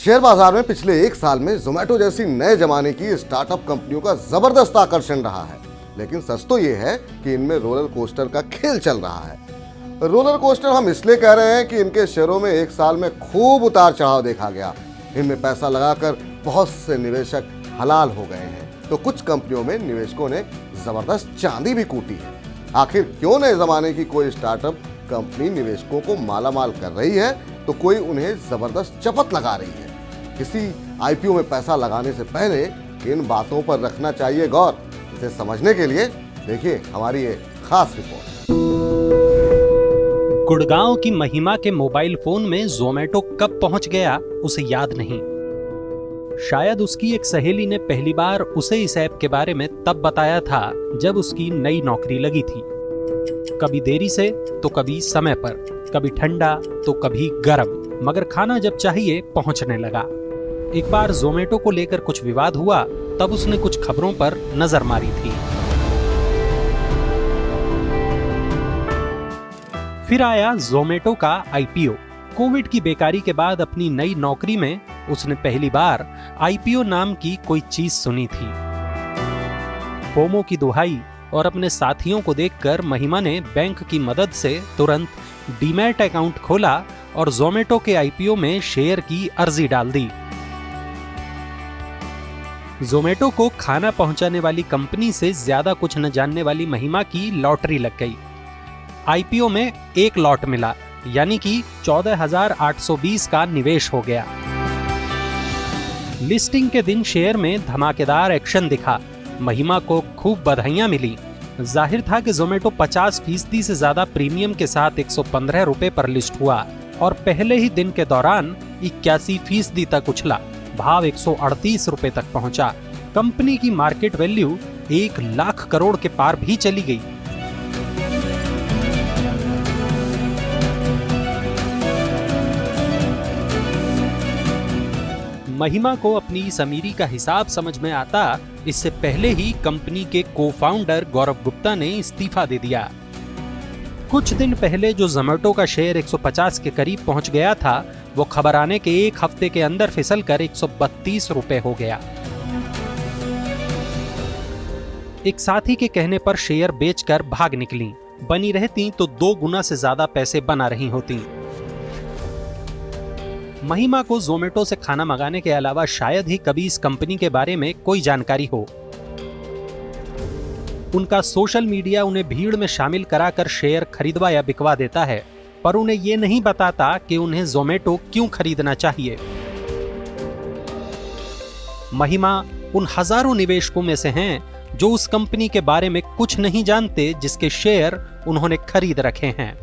Share बाजार में पिछले एक साल में जोमेटो जैसी नए जमाने की स्टार्टअप कंपनियों का जबरदस्त आकर्षण रहा है। लेकिन सच तो ये है कि इनमें रोलर कोस्टर का खेल चल रहा है। रोलर कोस्टर हम इसलिए कह रहे हैं कि इनके शेयरों में एक साल में खूब उतार चढ़ाव देखा गया। इनमें पैसा लगाकर बहुत से निवेशक हलाल हो गए हैं, तो कुछ कंपनियों में निवेशकों ने जबरदस्त चांदी भी कूटी है। आखिर क्यों नए जमाने की कोई स्टार्टअप कंपनी निवेशकों को मालामाल कर रही है तो कोई उन्हें जबरदस्त चपत लगा रही है। किसी आईपीओ में पैसा लगाने से पहले इन बातों पर रखना चाहिए गौर। इसे समझने के लिए देखिए हमारी ये खास रिपोर्ट। गुड़गांव की महिमा के मोबाइल फोन में जोमेटो कब पहुंच गया उसे याद नहीं। शायद उसकी एक सहेली ने पहली बार उसे इस ऐप के बारे में तब बताया था जब उसकी नई नौकरी लगी थी। कभी देरी से तो कभी समय पर, कभी ठंडा तो कभी गर्म, मगर खाना जब चाहिए पहुंचने लगा। एक बार जोमेटो को लेकर कुछ विवाद हुआ, तब उसने कुछ खबरों पर नजर मारी थी। फिर आया जोमेटो का आईपीओ। कोविड की बेकारी के बाद अपनी नई नौकरी में उसने पहली बार आईपीओ नाम की कोई चीज सुनी थी। फोमो की दुहाई और अपने साथियों को देखकर महिमा ने बैंक की मदद से तुरंत डीमैट अकाउंट खोला और जोमेटो के आईपीओ में शेयर की अर्जी डाल दी। जोमेटो को खाना पहुंचाने वाली कंपनी से ज्यादा कुछ न जानने वाली महिमा की लॉटरी लग गई। आईपीओ में एक लॉट मिला, यानी कि 14,820 का निवेश हो गया। लिस्टिंग के दिन शेयर में धमाकेदार एक्शन दिखा। महिमा को खूब बधाइयां मिली। जाहिर था कि जोमेटो 50% से ज्यादा प्रीमियम के साथ 115 रुपए पर लिस्ट हुआ और पहले ही दिन के दौरान 81% तक उछला। भाव 138 रुपए तक पहुंचा। कंपनी की मार्केट वैल्यू 1 लाख करोड़ के पार भी चली गई। महिमा को अपनी इस अमीरी का हिसाब समझ में आता इससे पहले ही कंपनी के को-फाउंडर गौरव गुप्ता ने इस्तीफा दे दिया। कुछ दिन पहले जो जोमेटो का शेयर 150 के करीब पहुंच गया था, वो खबर आने के एक हफ्ते के अंदर फिसलकर 132 रुपए हो गया। एक साथी के कहने पर शेयर बेचकर भाग निकली। बनी रहती तो 2 गुना से ज्यादा पैसे बना रही होती। महिमा को जोमेटो से खाना मंगाने के अलावा शायद ही कभी इस कंपनी के बारे में कोई जानकारी हो। उनका सोशल मीडिया उन्हें भीड़ में शामिल कराकर शेयर खरीदवा या बिकवा देता है, पर उन्हें यह नहीं बताता कि उन्हें जोमेटो क्यों खरीदना चाहिए। महिमा उन हजारों निवेशकों में से हैं जो उस कंपनी के बारे में कुछ नहीं जानते जिसके शेयर उन्होंने खरीद रखे हैं।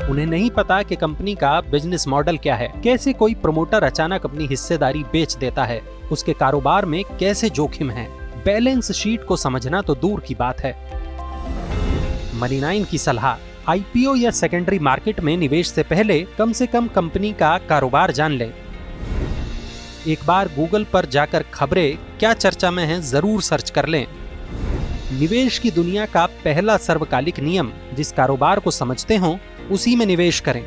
उन्हें नहीं पता कि कंपनी का बिजनेस मॉडल क्या है, कैसे कोई प्रमोटर अचानक अपनी हिस्सेदारी बेच देता है, उसके कारोबार में कैसे जोखिम है। बैलेंस शीट को समझना तो दूर की बात है। मनी 9 की सलाह, आईपीओ या सेकेंडरी मार्केट में निवेश से पहले कम से कम कंपनी का कारोबार जान लें। एक बार गूगल पर जाकर खबरें क्या चर्चा में हैं जरूर सर्च कर लें। निवेश की दुनिया का पहला सर्वकालिक नियम, जिस कारोबार को समझते हो उसी में निवेश करें।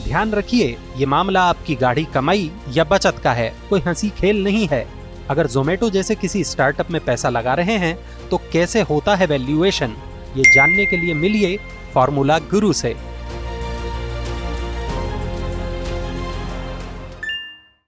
ध्यान रखिए, ये मामला आपकी गाढ़ी कमाई या बचत का है, कोई हंसी खेल नहीं है। अगर जोमेटो जैसे किसी स्टार्टअप में पैसा लगा रहे हैं तो कैसे होता है वैल्यूएशन, ये जानने के लिए मिलिए फॉर्मूला गुरु से।